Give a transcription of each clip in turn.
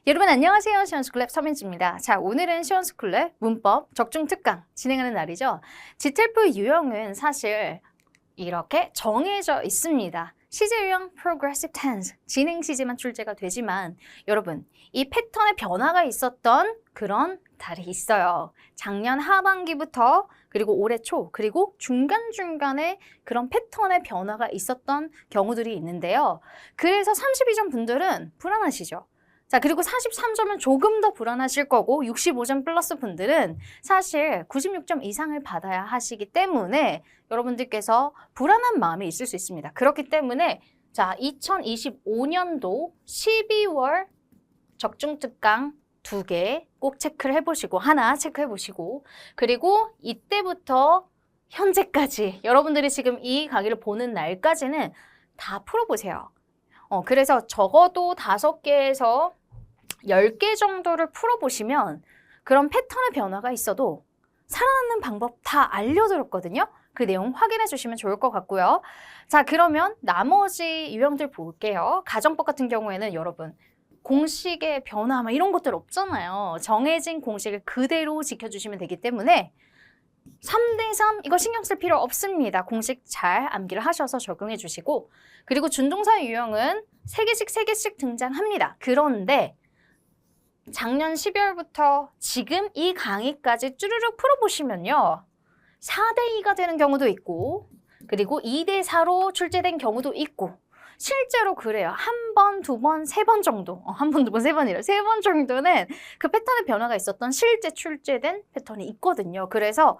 여러분 안녕하세요. 시원스쿨랩 서민지입니다. 자, 오늘은 시원스쿨랩 문법 적중 특강 진행하는 날이죠. 지텔프 유형은 사실 이렇게 정해져 있습니다. 시제 유형 progressive tense, 진행 시제만 출제가 되지만 여러분 이 패턴의 변화가 있었던 그런 달이 있어요. 작년 하반기부터 그리고 올해 초 그리고 중간중간에 그런 패턴의 변화가 있었던 경우들이 있는데요. 그래서 32점 분들은 불안하시죠? 자, 그리고 43점은 조금 더 불안하실 거고 65점 플러스 분들은 사실 96점 이상을 받아야 하시기 때문에 여러분들께서 불안한 마음이 있을 수 있습니다. 그렇기 때문에 자, 2025년도 12월 적중특강 2개 꼭 체크를 해보시고 하나 체크해보시고 그리고 이때부터 현재까지 여러분들이 지금 이 강의를 보는 날까지는 다 풀어보세요. 그래서 적어도 5개에서 10개 정도를 풀어보시면 그런 패턴의 변화가 있어도 살아남는 방법 다 알려드렸거든요. 그 내용 확인해 주시면 좋을 것 같고요. 자, 그러면 나머지 유형들 볼게요. 가정법 같은 경우에는 여러분 공식의 변화 막 이런 것들 없잖아요. 정해진 공식을 그대로 지켜주시면 되기 때문에 3대3 이거 신경 쓸 필요 없습니다. 공식 잘 암기를 하셔서 적용해 주시고 그리고 준동사 유형은 3개씩 등장합니다. 그런데 작년 12월부터 지금 이 강의까지 쭈르륵 풀어보시면요. 4대2가 되는 경우도 있고 그리고 2대4로 출제된 경우도 있고 실제로 그래요. 한 번, 두 번, 세 번 정도. 한 번, 두 번, 세 번이래요. 3번 정도는 그 패턴의 변화가 있었던 실제 출제된 패턴이 있거든요. 그래서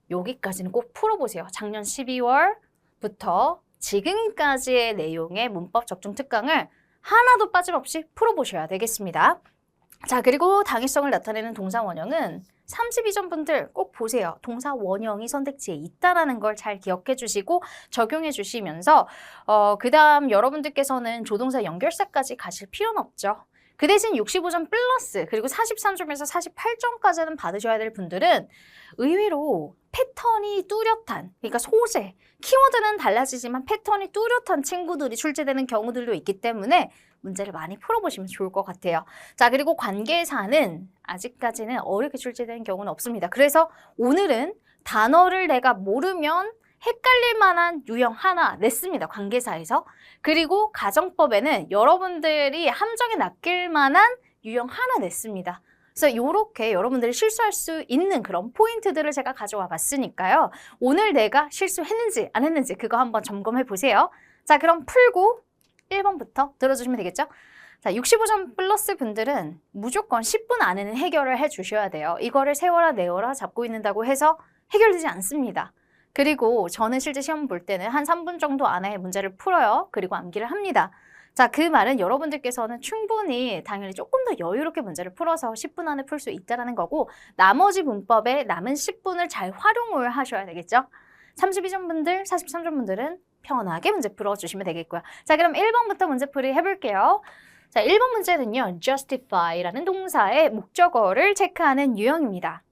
여기까지는 꼭 풀어보세요. 작년 12월부터 지금까지의 내용의 문법 적중 특강을 하나도 빠짐없이 풀어보셔야 되겠습니다. 자, 그리고 당위성을 나타내는 동사 원형은 32점 분들 꼭 보세요. 동사 원형이 선택지에 있다는 걸 잘 기억해 주시고 적용해 주시면서 그 다음 여러분들께서는 조동사 연결사까지 가실 필요는 없죠. 그 대신 65점 플러스 그리고 43점에서 48점까지는 받으셔야 될 분들은 의외로 패턴이 뚜렷한, 그러니까 소재, 키워드는 달라지지만 패턴이 뚜렷한 친구들이 출제되는 경우들도 있기 때문에 문제를 많이 풀어보시면 좋을 것 같아요. 자, 그리고 관계사는 아직까지는 어렵게 출제되는 경우는 없습니다. 그래서 오늘은 단어를 내가 모르면 헷갈릴 만한 유형 하나 냈습니다. 관계사에서. 그리고 가정법에는 여러분들이 함정에 낚일 만한 유형 하나 냈습니다. 그래서 이렇게 여러분들이 실수할 수 있는 그런 포인트들을 제가 가져와 봤으니까요. 오늘 내가 실수했는지 안 했는지 그거 한번 점검해 보세요. 자, 그럼 풀고 1번부터 들어주시면 되겠죠? 자, 65점 플러스 분들은 무조건 10분 안에는 해결을 해 주셔야 돼요. 이거를 세워라 내워라 잡고 있는다고 해서 해결되지 않습니다. 그리고 저는 실제 시험 볼 때는 한 3분 정도 안에 문제를 풀어요. 그리고 암기를 합니다. 자, 그 말은 여러분들께서는 충분히 당연히 조금 더 여유롭게 문제를 풀어서 10분 안에 풀 수 있다는 거고 나머지 문법에 남은 10분을 잘 활용을 하셔야 되겠죠? 32점 분들, 43점 분들은 편하게 문제 풀어주시면 되겠고요. 자, 그럼 1번부터 문제풀이 해볼게요. 자, 1번 문제는요. justify라는 동사의 목적어를 체크하는 유형입니다.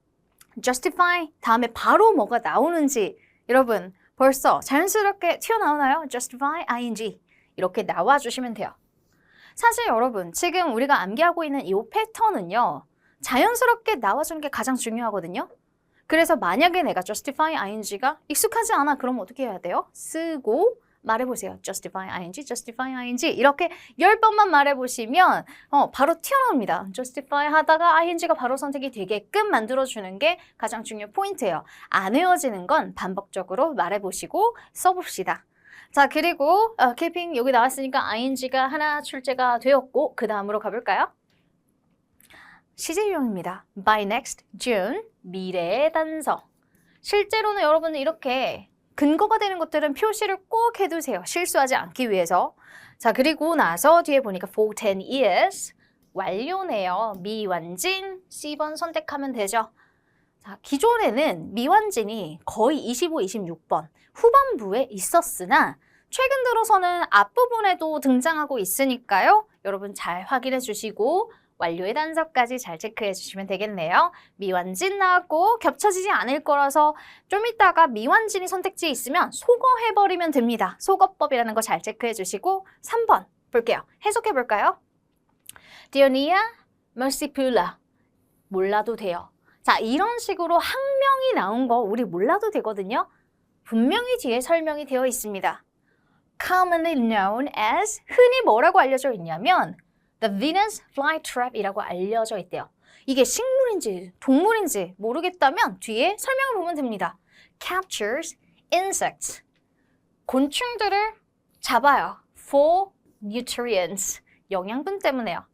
justify 다음에 바로 뭐가 나오는지 여러분 벌써 자연스럽게 튀어나오나요? justify, ing 이렇게 나와주시면 돼요. 사실 여러분 지금 우리가 암기하고 있는 이 패턴은요. 자연스럽게 나와주는 게 가장 중요하거든요. 그래서 만약에 내가 justify ing가 익숙하지 않아 그럼 어떻게 해야 돼요? 쓰고 말해보세요. justify ing 이렇게 10번만 말해보시면 바로 튀어나옵니다. justify 하다가 ing가 바로 선택이 되게끔 만들어주는 게 가장 중요한 포인트예요. 안 외워지는 건 반복적으로 말해보시고 써봅시다. 자, 그리고 keeping 여기 나왔으니까 ing가 하나 출제가 되었고 그 다음으로 가볼까요? 시제 유형입니다. By next June, 미래의 단서. 실제로는 여러분은 이렇게 근거가 되는 것들은 표시를 꼭 해두세요. 실수하지 않기 위해서. 자, 그리고 나서 뒤에 보니까 for 10 years, 완료네요. 미완진, C번 선택하면 되죠. 자, 기존에는 미완진이 거의 25, 26번 후반부에 있었으나 최근 들어서는 앞부분에도 등장하고 있으니까요. 여러분 잘 확인해 주시고 완료의 단서까지 잘 체크해 주시면 되겠네요. 미완진 나왔고 겹쳐지지 않을 거라서 좀 이따가 미완진이 선택지에 있으면 속어해버리면 됩니다. 속어법이라는 거 잘 체크해 주시고 3번 볼게요. 해석해 볼까요? Dear Nia, merciful. 몰라도 돼요. 자, 이런 식으로 학명이 나온 거 우리 몰라도 되거든요. 분명히 뒤에 설명이 되어 있습니다. commonly known as, 흔히 뭐라고 알려져 있냐면 the Venus flytrap이라고 알려져 있대요. 이게 식물인지 동물인지 모르겠다면 뒤에 설명을 보면 됩니다. captures insects, 곤충들을 잡아요. for nutrients, 영양분 때문에요.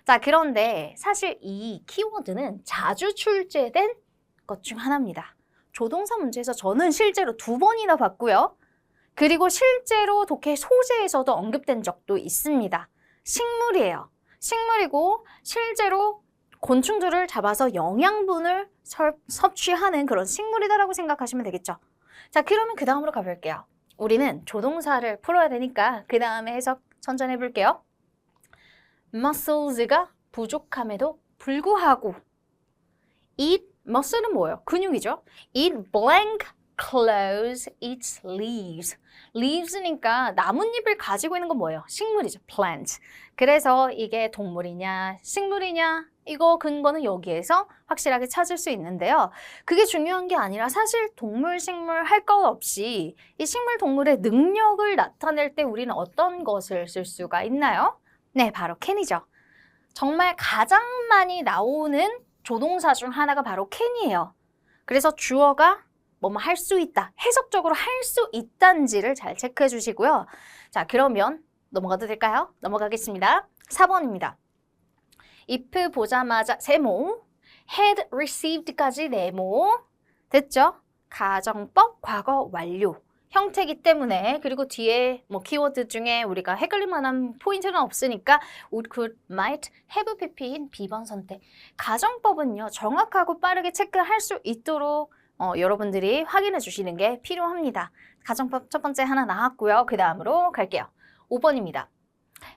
자, 그런데 사실 이 키워드는 자주 출제된 것 중 하나입니다. 조동사 문제에서 저는 실제로 2번이나 봤고요. 그리고 실제로 독해 소재에서도 언급된 적도 있습니다. 식물이에요. 식물이고 실제로 곤충들을 잡아서 영양분을 섭취하는 그런 식물이다라고 생각하시면 되겠죠. 자, 그러면 그 다음으로 가볼게요. 우리는 조동사를 풀어야 되니까 그 다음에 해석 천천히 해볼게요. muscles가 부족함에도 불구하고 eat, muscle은 뭐예요? 근육이죠. eat blank clothes, eats leaves. leaves니까 나뭇잎을 가지고 있는 건 뭐예요? 식물이죠. plant. 그래서 이게 동물이냐 식물이냐 이거 근거는 여기에서 확실하게 찾을 수 있는데요. 그게 중요한 게 아니라 사실 동물, 식물 할 것 없이 이 식물, 동물의 능력을 나타낼 때 우리는 어떤 것을 쓸 수가 있나요? 네, 바로 can이죠. 정말 가장 많이 나오는 조동사 중 하나가 바로 can이에요. 그래서 주어가 뭐뭐 할 수 있다, 해석적으로 할 수 있단지를 잘 체크해 주시고요. 자, 그러면 넘어가도 될까요? 넘어가겠습니다. 4번입니다. if 보자마자 세모, had received까지 네모, 됐죠? 가정법, 과거 완료. 형태이기 때문에 그리고 뒤에 뭐 키워드 중에 우리가 헷갈릴 만한 포인트는 없으니까 would, could, might, have, pp인 B번 선택. 가정법은요, 정확하고 빠르게 체크할 수 있도록 여러분들이 확인해 주시는 게 필요합니다. 가정법 첫 번째 하나 나왔고요. 그 다음으로 갈게요. 5번입니다.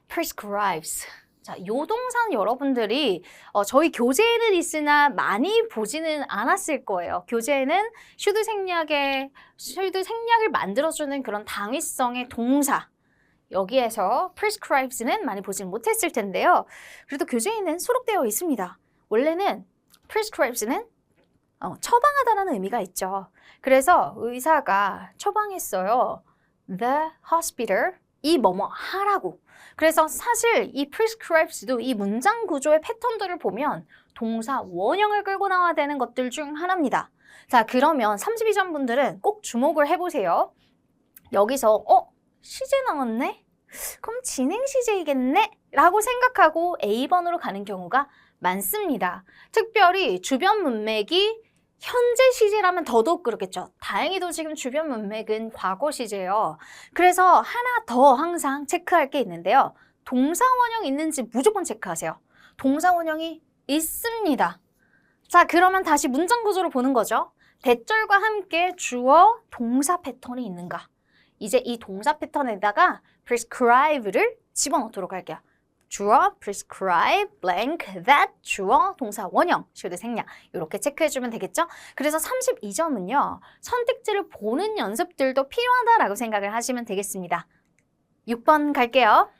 prescribes. 자, 요 동사는 여러분들이 저희 교재에는 있으나 많이 보지는 않았을 거예요. 교재에는 슈드 생략을 만들어주는 그런 당위성의 동사. 여기에서 prescribes는 많이 보지는 못했을 텐데요. 그래도 교재에는 수록되어 있습니다. 원래는 prescribes는 처방하다라는 의미가 있죠. 그래서 의사가 처방했어요. The hospital, 이 뭐뭐 하라고. 그래서 사실 이 prescribes도 이 문장 구조의 패턴들을 보면 동사 원형을 끌고 나와야 되는 것들 중 하나입니다. 자, 그러면 32점 분들은 꼭 주목을 해보세요. 여기서 시제 나왔네? 그럼 진행 시제이겠네? 라고 생각하고 A번으로 가는 경우가 많습니다. 특별히 주변 문맥이 현재 시제라면 더더욱 그렇겠죠. 다행히도 지금 주변 문맥은 과거 시제예요. 그래서 하나 더 항상 체크할 게 있는데요. 동사 원형 있는지 무조건 체크하세요. 동사 원형이 있습니다. 자, 그러면 다시 문장 구조로 보는 거죠. 대절과 함께 주어, 동사 패턴이 있는가. 이제 이 동사 패턴에다가 prescribe를 집어넣도록 할게요. 주어, prescribe, blank, that, 주어, 동사 원형, should 생략 이렇게 체크해주면 되겠죠? 그래서 32점은요. 선택지를 보는 연습들도 필요하다라고 생각을 하시면 되겠습니다. 6번 갈게요.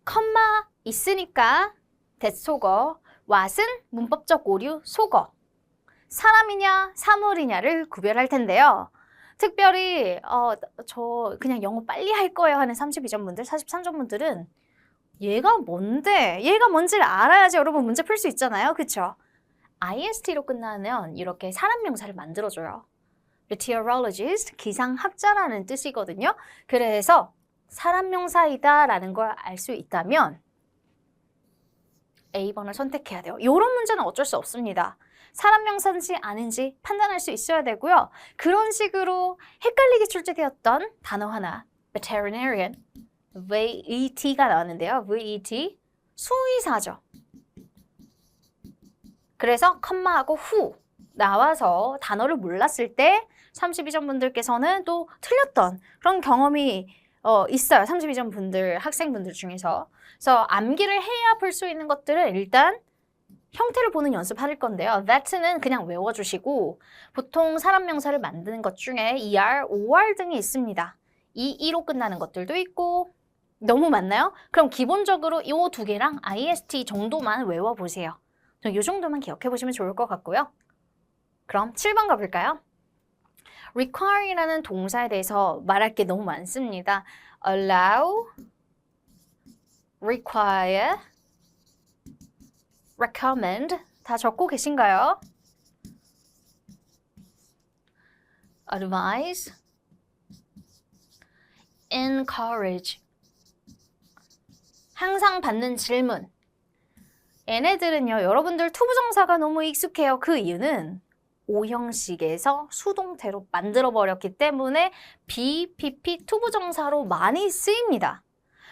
컴마 있으니까 that 속어, what은 문법적 오류 속어, 사람이냐 사물이냐를 구별할 텐데요. 특별히 저 그냥 영어 빨리 할 거예요 하는 32점 분들, 43점 분들은 얘가 뭔지를 알아야지 여러분 문제 풀 수 있잖아요. 그쵸? IST로 끝나면 이렇게 사람 명사를 만들어줘요. Meteorologist, 기상학자라는 뜻이거든요. 그래서 사람 명사이다 라는 걸 알 수 있다면 A번을 선택해야 돼요. 이런 문제는 어쩔 수 없습니다. 사람 명사인지 아닌지 판단할 수 있어야 되고요. 그런 식으로 헷갈리게 출제되었던 단어 하나, veterinarian, VET가 나왔는데요. VET, 수의사죠. 그래서 컴마하고 후 나와서 단어를 몰랐을 때 32점 분들께서는 또 틀렸던 그런 경험이 있어요. 32점 분들, 학생분들 중에서. 그래서 암기를 해야 풀 수 있는 것들은 일단 형태를 보는 연습할 건데요. that는 그냥 외워주시고 보통 사람 명사를 만드는 것 중에 ER, OR 등이 있습니다. EE로 끝나는 것들도 있고 너무 많나요? 그럼 기본적으로 이 두 개랑 IST 정도만 외워보세요. 이 정도만 기억해 보시면 좋을 것 같고요. 그럼 7번 가볼까요? require이라는 동사에 대해서 말할 게 너무 많습니다. allow, require, recommend 다 적고 계신가요? advise, encourage 항상 받는 질문 얘네들은요 여러분들 투부정사가 너무 익숙해요. 그 이유는 오형식에서 수동태로 만들어버렸기 때문에 BPP 투부정사로 많이 쓰입니다.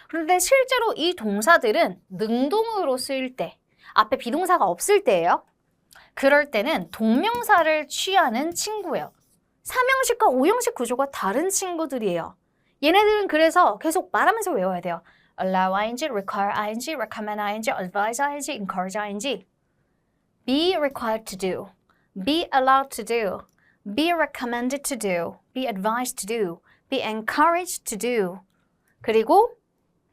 그런데 실제로 이 동사들은 능동으로 쓰일 때 앞에 비동사가 없을 때예요. 그럴 때는 동명사를 취하는 친구예요. 3형식과 5형식 구조가 다른 친구들이에요. 얘네들은 그래서 계속 말하면서 외워야 돼요. allow ing, require ing, recommend ing, advise ing, encourage ing. be required to do, be allowed to do, be recommended to do, be advised to do, be encouraged to do. 그리고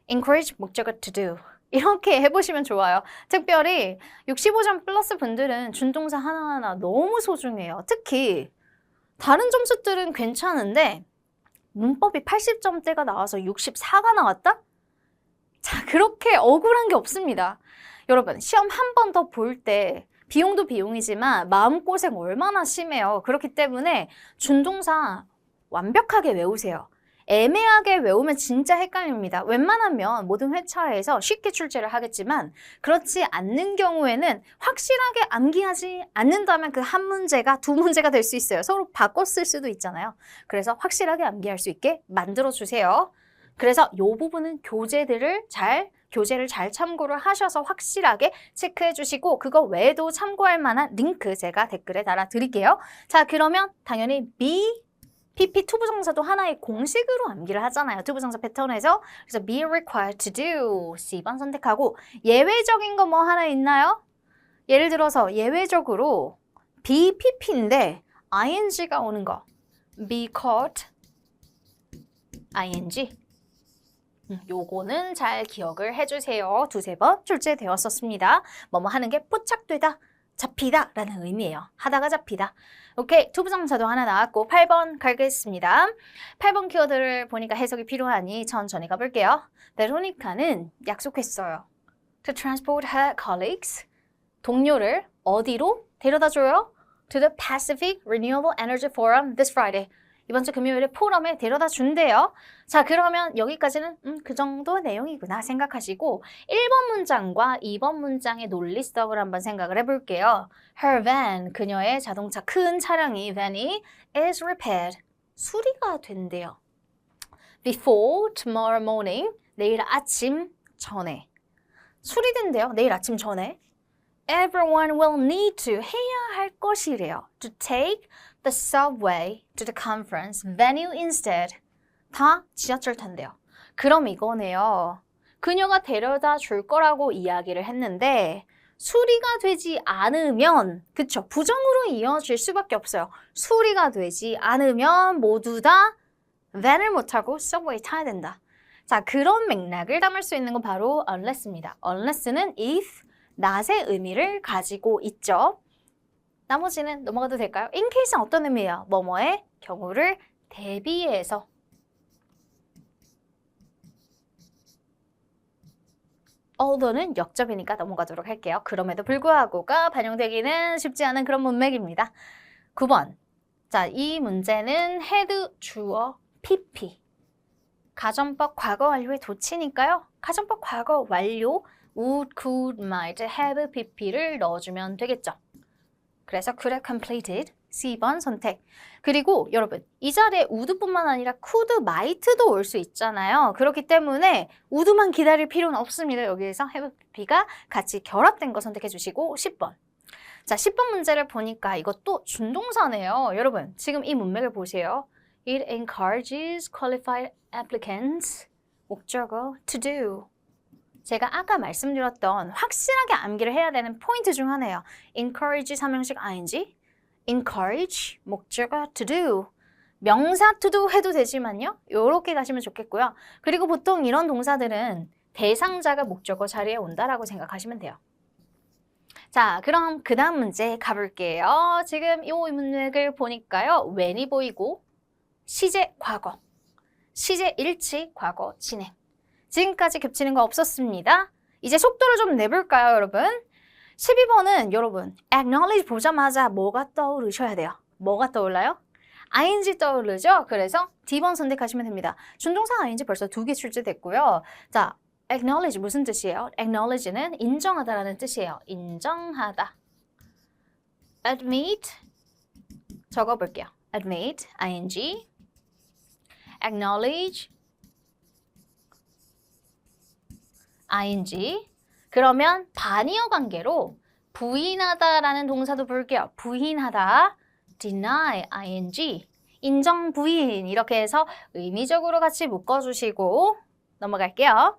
encourage 목적어 to do. 이렇게 해보시면 좋아요. 특별히 65점 플러스 분들은 준동사 하나하나 너무 소중해요. 특히 다른 점수들은 괜찮은데 문법이 80점대가 나와서 64가 나왔다? 자, 그렇게 억울한 게 없습니다. 여러분, 시험 한 번 더 볼 때 비용도 비용이지만 마음고생 얼마나 심해요. 그렇기 때문에 준동사 완벽하게 외우세요. 애매하게 외우면 진짜 헷갈립니다. 웬만하면 모든 회차에서 쉽게 출제를 하겠지만 그렇지 않는 경우에는 확실하게 암기하지 않는다면 그 한 문제가 두 문제가 될 수 있어요. 서로 바꿔 쓸 수도 있잖아요. 그래서 확실하게 암기할 수 있게 만들어주세요. 그래서 이 부분은 교재를 잘 참고를 하셔서 확실하게 체크해 주시고 그거 외에도 참고할 만한 링크 제가 댓글에 달아드릴게요. 자, 그러면 당연히 PP 투부정사도 하나의 공식으로 암기를 하잖아요. 투부정사 패턴에서. 그래서 be required to do C번 선택하고 예외적인 거 뭐 하나 있나요? 예를 들어서 예외적으로 BPP인데 ing가 오는 거 be caught ing 요거는 잘 기억을 해주세요. 두세 번 출제되었었습니다. 뭐뭐 하는 게 포착되다, 잡히다 라는 의미예요. 하다가 잡히다. 오케이, 투부정사도 하나 나왔고 8번 가겠습니다. 8번 키워드를 보니까 해석이 필요하니 천천히 가볼게요. 베로니카는 약속했어요. To transport her colleagues, 동료를 어디로 데려다줘요? To the Pacific Renewable Energy Forum this Friday. 이번 주 금요일에 포럼에 데려다 준대요. 자, 그러면 여기까지는 그 정도 내용이구나 생각하시고 1번 문장과 2번 문장의 논리성을 한번 생각을 해볼게요. Her van, 그녀의 자동차 큰 차량이 van이 is repaired, 수리가 된대요. Before tomorrow morning, 내일 아침 전에. 수리된대요. 내일 아침 전에. Everyone will need to, 해야 할 것이래요. To take the subway to the conference venue instead. 다 지하철 탄대요. 그럼 이거네요. 그녀가 데려다 줄 거라고 이야기를 했는데 수리가 되지 않으면, 그쵸, 부정으로 이어질 수밖에 없어요. 수리가 되지 않으면 모두 다 van을 못 타고 subway 타야 된다. 자, 그런 맥락을 담을 수 있는 건 바로 unless입니다. unless는 if, not의 의미를 가지고 있죠. 나머지는 넘어가도 될까요? in case는 어떤 의미예요? 뭐뭐의 경우를 대비해서. although는 역접이니까 넘어가도록 할게요. 그럼에도 불구하고가 반영되기는 쉽지 않은 그런 문맥입니다. 9번. 자, 이 문제는 had, 주어, PP. 가정법 과거 완료의 도치니까요. 가정법 과거 완료 would, could, might, have, pp를 넣어주면 되겠죠. 그래서 could have completed C번 선택. 그리고 여러분 이 자리에 would뿐만 아니라 could, might도 올 수 있잖아요. 그렇기 때문에 would만 기다릴 필요는 없습니다. 여기에서 have, pp가 같이 결합된 거 선택해 주시고 10번. 자, 10번 문제를 보니까 이것도 준동사네요. 여러분 지금 이 문맥을 보세요. It encourages qualified applicants, 목적어 to do. 제가 아까 말씀드렸던 확실하게 암기를 해야 되는 포인트 중 하나예요. encourage 3형식 ing, encourage 목적어 to do, 명사 to 해도 되지만요. 요렇게 가시면 좋겠고요. 그리고 보통 이런 동사들은 대상자가 목적어 자리에 온다라고 생각하시면 돼요. 자, 그럼 그 다음 문제 가볼게요. 지금 이 문맥을 보니까요. when이 보이고 시제 과거, 시제 일치 과거 진행. 지금까지 겹치는 거 없었습니다. 이제 속도를 좀 내볼까요, 여러분? 12번은 여러분 acknowledge 보자마자 뭐가 떠오르셔야 돼요. 뭐가 떠올라요? ing 떠오르죠? 그래서 D번 선택하시면 됩니다. 준동사 ing 벌써 2개 출제됐고요. 자, acknowledge 무슨 뜻이에요? acknowledge는 인정하다라는 뜻이에요. 인정하다. admit 적어볼게요. admit, ing, acknowledge, ing. 그러면 반의어 관계로 부인하다라는 동사도 볼게요. 부인하다, deny, ing, 인정, 부인 이렇게 해서 의미적으로 같이 묶어주시고 넘어갈게요.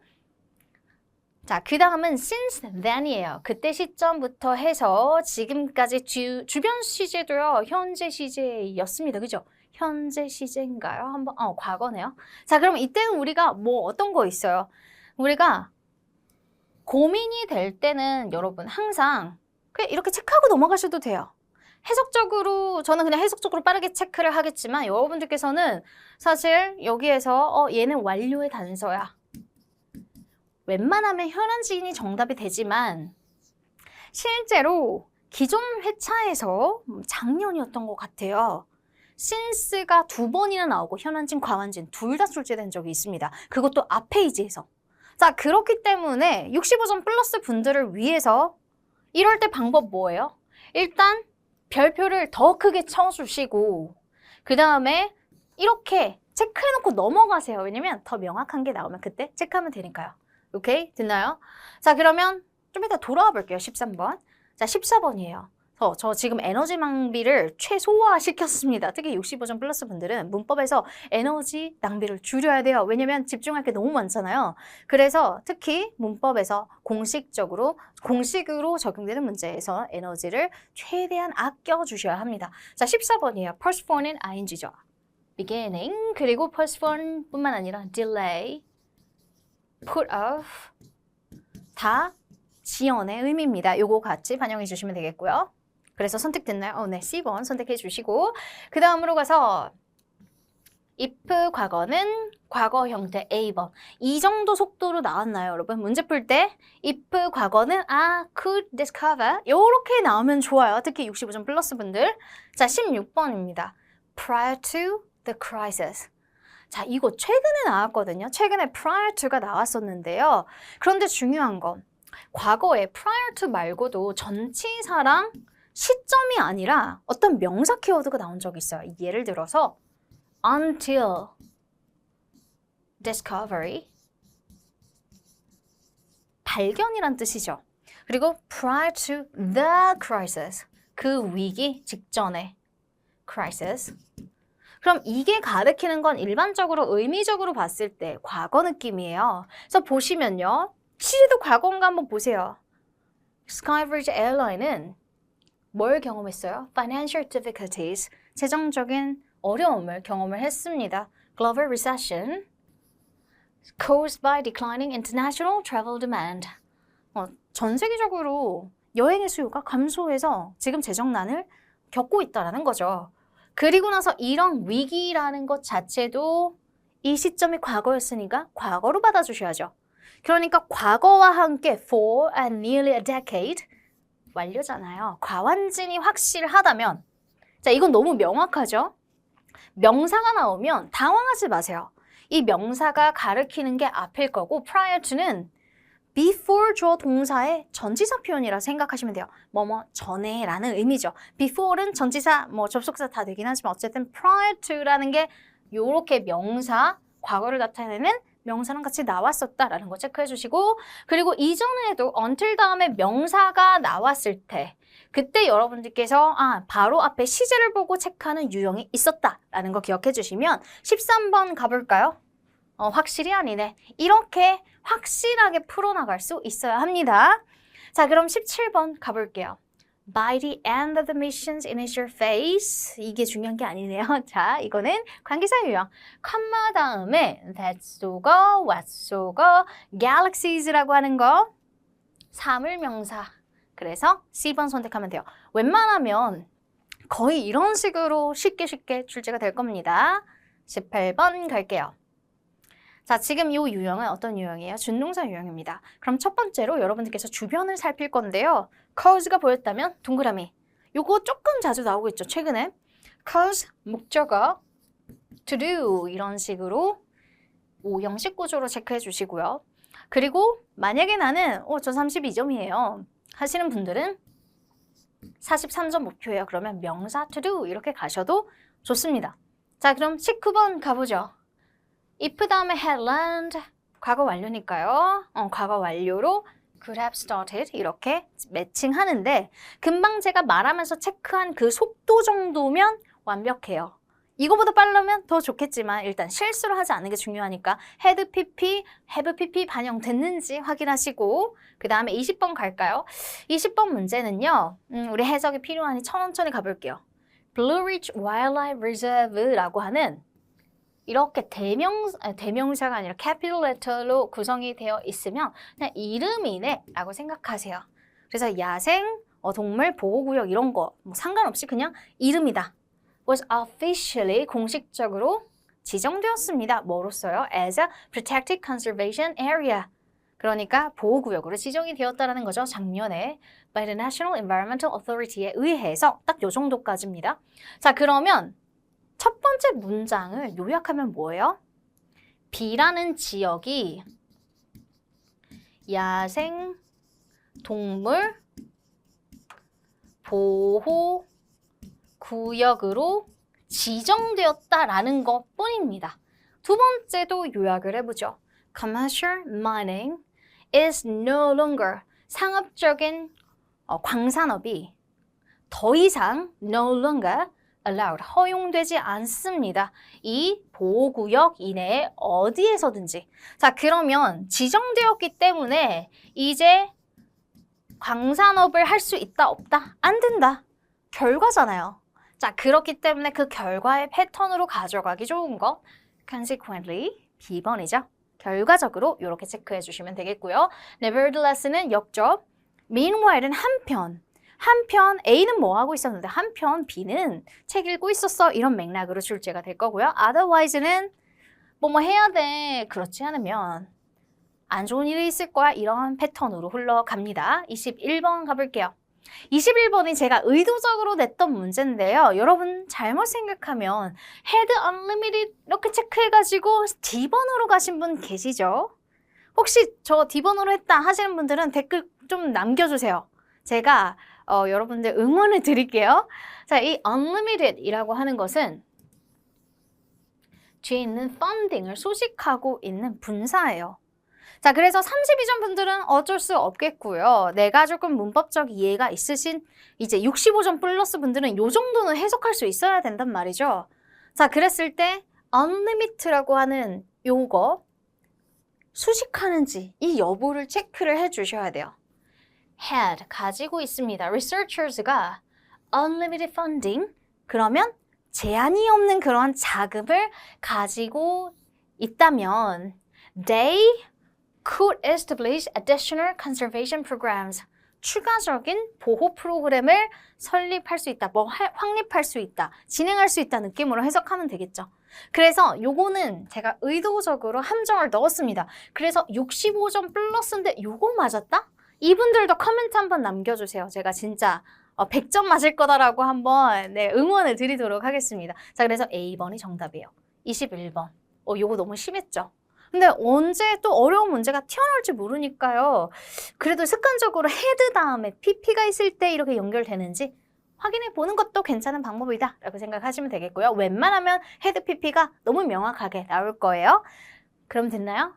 자, 그 다음은 since then이에요. 그때 시점부터 해서 지금까지 주변 시제도요. 현재 시제였습니다. 그죠? 현재 시제인가요? 한번 과거네요. 자, 그럼 이때는 우리가 뭐 어떤 거 있어요? 우리가 고민이 될 때는 여러분 항상 그냥 이렇게 체크하고 넘어가셔도 돼요. 해석적으로 저는 그냥 해석적으로 빠르게 체크를 하겠지만 여러분들께서는 사실 여기에서 얘는 완료의 단서야. 웬만하면 현안지인이 정답이 되지만 실제로 기존 회차에서 작년이었던 것 같아요. since가 2번이나 나오고 현안진, 과완진 둘 다 출제된 적이 있습니다. 그것도 앞 페이지에서. 자, 그렇기 때문에 65점 플러스 분들을 위해서 이럴 때 방법 뭐예요? 일단 별표를 더 크게 쳐주시고 그 다음에 이렇게 체크해놓고 넘어가세요. 왜냐면 더 명확한 게 나오면 그때 체크하면 되니까요. 오케이? 됐나요? 자, 그러면 좀 이따 돌아와 볼게요. 13번. 자, 14번이에요. 저 지금 에너지 낭비를 최소화시켰습니다. 특히 65점 플러스 분들은 문법에서 에너지 낭비를 줄여야 돼요. 왜냐면 집중할 게 너무 많잖아요. 그래서 특히 문법에서 공식으로 적용되는 문제에서 에너지를 최대한 아껴주셔야 합니다. 자, 14번이에요. postpone은 ing죠. beginning 그리고 postpone 뿐만 아니라 delay, put off 다 지연의 의미입니다. 요거 같이 반영해 주시면 되겠고요. 그래서 선택됐나요? 네, C번 선택해 주시고 그 다음으로 가서 if 과거는 과거 형태 A번. 이 정도 속도로 나왔나요, 여러분? 문제 풀 때 if 과거는 could discover 요렇게 나오면 좋아요. 특히 65점 플러스 분들. 자, 16번입니다. prior to the crisis. 자, 이거 최근에 나왔거든요. 최근에 prior to가 나왔었는데요. 그런데 중요한 건 과거에 prior to 말고도 전치사랑 시점이 아니라 어떤 명사 키워드가 나온 적이 있어요. 예를 들어서 until discovery 발견이란 뜻이죠. 그리고 prior to the crisis 그 위기 직전에 crisis. 그럼 이게 가리키는 건 일반적으로 의미적으로 봤을 때 과거 느낌이에요. 그래서 보시면요. 시제도 과거인가 한번 보세요. Skybridge Airline은 뭘 경험했어요? Financial difficulties, 재정적인 어려움을 경험을 했습니다. Global recession caused by declining international travel demand. 전 세계적으로 여행의 수요가 감소해서 지금 재정난을 겪고 있다는 거죠. 그리고 나서 이런 위기라는 것 자체도 이 시점이 과거였으니까 과거로 받아주셔야죠. 그러니까 과거와 함께 for and nearly a decade 완료잖아요. 과완진이 확실하다면 자, 이건 너무 명확하죠? 명사가 나오면 당황하지 마세요. 이 명사가 가리키는 게 앞일 거고 prior to는 before 주어 동사의 전치사 표현이라 생각하시면 돼요. 뭐뭐 전에 라는 의미죠. before는 전치사, 접속사 다 되긴 하지만 어쨌든 prior to라는 게 요렇게 명사, 과거를 나타내는 명사랑 같이 나왔었다라는 거 체크해 주시고 그리고 이전에도 until 다음에 명사가 나왔을 때 그때 여러분들께서 바로 앞에 시제를 보고 체크하는 유형이 있었다라는 거 기억해 주시면 13번 가볼까요? 확실히 아니네. 이렇게 확실하게 풀어나갈 수 있어야 합니다. 자, 그럼 17번 가볼게요. By the end of the mission's initial phase. 이게 중요한 게 아니네요. 자, 이거는 관계사 유형. 컴마 다음에 that's so가, what's so가, galaxies라고 하는 거 사물명사. 그래서 C번 선택하면 돼요. 웬만하면 거의 이런 식으로 쉽게 출제가 될 겁니다. 18번 갈게요. 자, 지금 이 유형은 어떤 유형이에요? 준동사 유형입니다. 그럼 첫 번째로 여러분들께서 주변을 살필 건데요. cause가 보였다면 동그라미. 요거 조금 자주 나오고 있죠, 최근에. cause, 목적어, to do 이런 식으로 영식 구조로 체크해 주시고요. 그리고 만약에 나는 저 32점이에요 하시는 분들은 43점 목표예요. 그러면 명사 to do 이렇게 가셔도 좋습니다. 자, 그럼 19번 가보죠. if 다음에 had learned 과거 완료니까요. 과거 완료로 could have started 이렇게 매칭하는데 금방 제가 말하면서 체크한 그 속도 정도면 완벽해요. 이거보다 빠르면 더 좋겠지만 일단 실수를 하지 않는 게 중요하니까 had pp, have pp 반영됐는지 확인하시고 그 다음에 20번 갈까요? 20번 문제는요. 우리 해석이 필요하니 천천히 가볼게요. Blue Ridge Wildlife Reserve라고 하는 이렇게 대명사가 아니라 capital letter로 구성이 되어 있으면 그냥 이름이네 라고 생각하세요. 그래서 야생, 동물 보호구역 이런 거 뭐 상관없이 그냥 이름이다. was officially 공식적으로 지정되었습니다. 뭐로써요? as a protected conservation area. 그러니까 보호구역으로 지정이 되었다는 거죠. 작년에 by the National Environmental Authority에 의해서 딱 요 정도까지입니다. 자, 그러면 첫 번째 문장을 요약하면 뭐예요? B라는 지역이 야생 동물 보호 구역으로 지정되었다라는 것뿐입니다. 두 번째도 요약을 해보죠. Commercial mining is no longer 상업적인 광산업이 더 이상 no longer allowed, 허용되지 않습니다. 이 보호구역 이내에 어디에서든지. 자, 그러면 지정되었기 때문에 이제 광산업을 할 수 있다, 없다? 안 된다. 결과잖아요. 자, 그렇기 때문에 그 결과의 패턴으로 가져가기 좋은 거 consequently B번이죠. 결과적으로 이렇게 체크해 주시면 되겠고요. nevertheless는 역접, meanwhile은 한편 A는 뭐 하고 있었는데 한편 B는 책 읽고 있었어 이런 맥락으로 출제가 될 거고요. otherwise는 뭐 해야 돼 그렇지 않으면 안 좋은 일이 있을 거야 이런 패턴으로 흘러갑니다. 21번 가볼게요. 21번이 제가 의도적으로 냈던 문제인데요. 여러분 잘못 생각하면 had unlimited 이렇게 체크해가지고 D번으로 가신 분 계시죠? 혹시 저 D번으로 했다 하시는 분들은 댓글 좀 남겨주세요. 제가 여러분들 응원을 드릴게요. 자, 이 unlimited이라고 하는 것은 뒤에 있는 funding을 소식하고 있는 분사예요. 자, 그래서 32점 분들은 어쩔 수 없겠고요. 내가 조금 문법적 이해가 있으신 이제 65점 플러스 분들은 이 정도는 해석할 수 있어야 된단 말이죠. 자, 그랬을 때 unlimited라고 하는 요거 수식하는지 이 여부를 체크를 해주셔야 돼요. had 가지고 있습니다. researchers가 unlimited funding 그러면 제한이 없는 그런 자금을 가지고 있다면 they could establish additional conservation programs 추가적인 보호 프로그램을 설립할 수 있다, 확립할 수 있다, 진행할 수 있다 느낌으로 해석하면 되겠죠. 그래서 요거는 제가 의도적으로 함정을 넣었습니다. 그래서 65점 플러스인데 요거 맞았다? 이분들도 코멘트 한번 남겨주세요. 제가 진짜 100점 맞을 거다라고 한번 응원을 드리도록 하겠습니다. 자, 그래서 A번이 정답이에요. 21번. 요거 너무 심했죠? 근데 언제 또 어려운 문제가 튀어나올지 모르니까요. 그래도 습관적으로 헤드 다음에 PP가 있을 때 이렇게 연결되는지 확인해 보는 것도 괜찮은 방법이다 라고 생각하시면 되겠고요. 웬만하면 헤드 PP가 너무 명확하게 나올 거예요. 그럼 됐나요?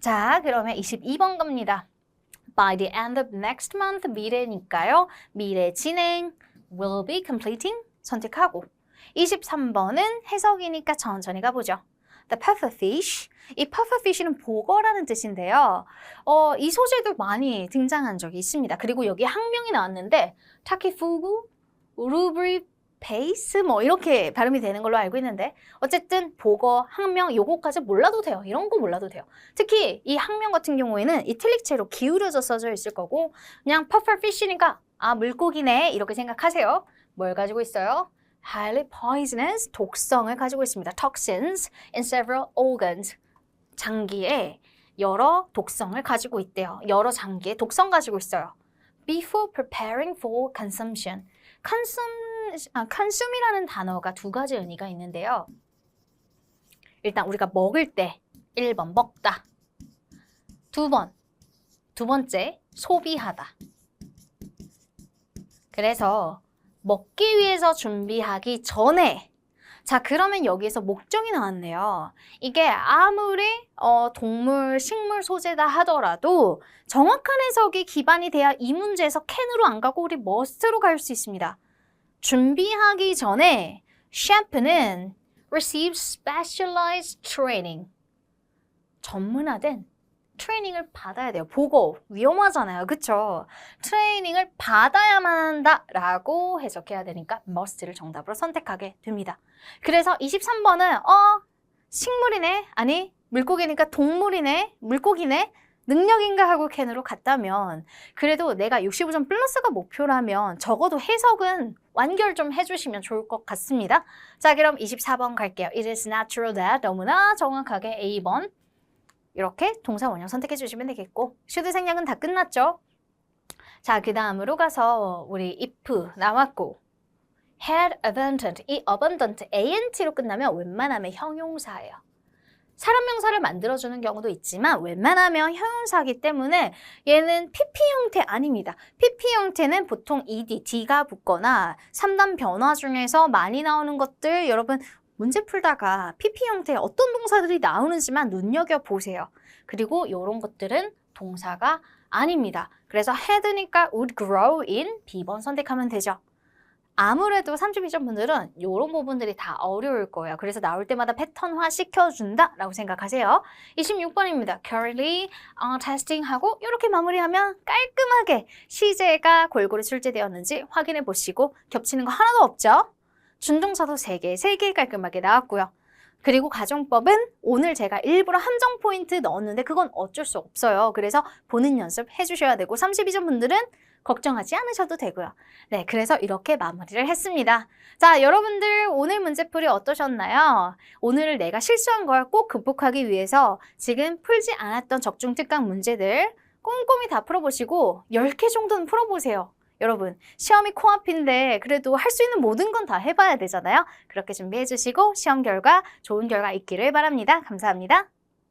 자, 그러면 22번 갑니다. By the end of next month 미래니까요. 미래 진행 will be completing 선택하고 23번은 해석이니까 천천히 가보죠. The pufferfish. 이 pufferfish는 보거라는 뜻인데요. 이 소재도 많이 등장한 적이 있습니다. 그리고 여기 학명이 나왔는데 타키푸구, 루브리 페이스 뭐 이렇게 발음이 되는 걸로 알고 있는데 어쨌든 보거, 학명 요거까지 몰라도 돼요. 이런 거 몰라도 돼요. 특히 이 학명 같은 경우에는 이틀릭체로 기울여져 써져 있을 거고 그냥 pufferfish니까 아 물고기네 이렇게 생각하세요. 뭘 가지고 있어요? Highly poisonous, 독성을 가지고 있습니다. Toxins in several organs. 장기에 여러 독성을 가지고 있대요. 여러 장기에 독성 가지고 있어요. Before preparing for consumption. consume이라는 단어가 두 가지 의미가 있는데요. 일단 우리가 먹을 때 1번 먹다. 두 번째 소비하다. 그래서 먹기 위해서 준비하기 전에 자 그러면 여기에서 목적이 나왔네요. 이게 아무리 동물, 식물 소재다 하더라도 정확한 해석이 기반이 돼야 이 문제에서 can으로 안 가고 우리 must로 갈 수 있습니다. 준비하기 전에 셰프는 receive specialized training. 전문화된 트레이닝을 받아야 돼요. 보고 위험하잖아요. 그쵸? 트레이닝을 받아야만 한다라고 해석해야 되니까 must를 정답으로 선택하게 됩니다. 그래서 23번은 식물이네? 아니 물고기니까 동물이네? 물고기네? 능력인가 하고 can으로 갔다면 그래도 내가 65점 플러스가 목표라면 적어도 해석은 완결 좀 해주시면 좋을 것 같습니다. 자 그럼 24번 갈게요. It is natural that 너무나 정확하게 A번 이렇게 동사 원형 선택해 주시면 되겠고 슈드 생략은 다 끝났죠? 자, 그 다음으로 가서 우리 if 나왔고 had abundant, 이 abundant, ant로 끝나면 웬만하면 형용사예요. 사람 명사를 만들어주는 경우도 있지만 웬만하면 형용사이기 때문에 얘는 PP 형태 아닙니다. PP 형태는 보통 ed, d가 붙거나 3단 변화 중에서 많이 나오는 것들 여러분 문제 풀다가 PP 형태의 어떤 동사들이 나오는지만 눈여겨보세요. 그리고 이런 것들은 동사가 아닙니다. 그래서 had니까 would grow in B번 선택하면 되죠. 아무래도 32점 분들은 이런 부분들이 다 어려울 거예요. 그래서 나올 때마다 패턴화 시켜준다 라고 생각하세요. 26번입니다. currently testing하고 이렇게 마무리하면 깔끔하게 시제가 골고루 출제되었는지 확인해 보시고 겹치는 거 하나도 없죠? 준동사도 3개 깔끔하게 나왔고요. 그리고 가정법은 오늘 제가 일부러 함정 포인트 넣었는데 그건 어쩔 수 없어요. 그래서 보는 연습 해주셔야 되고 32점 분들은 걱정하지 않으셔도 되고요. 네, 그래서 이렇게 마무리를 했습니다. 자, 여러분들 오늘 문제풀이 어떠셨나요? 오늘 내가 실수한 걸 꼭 극복하기 위해서 지금 풀지 않았던 적중특강 문제들 꼼꼼히 다 풀어보시고 10개 정도는 풀어보세요. 여러분 시험이 코앞인데 그래도 할 수 있는 모든 건 다 해봐야 되잖아요. 그렇게 준비해 주시고 시험 결과 좋은 결과 있기를 바랍니다. 감사합니다.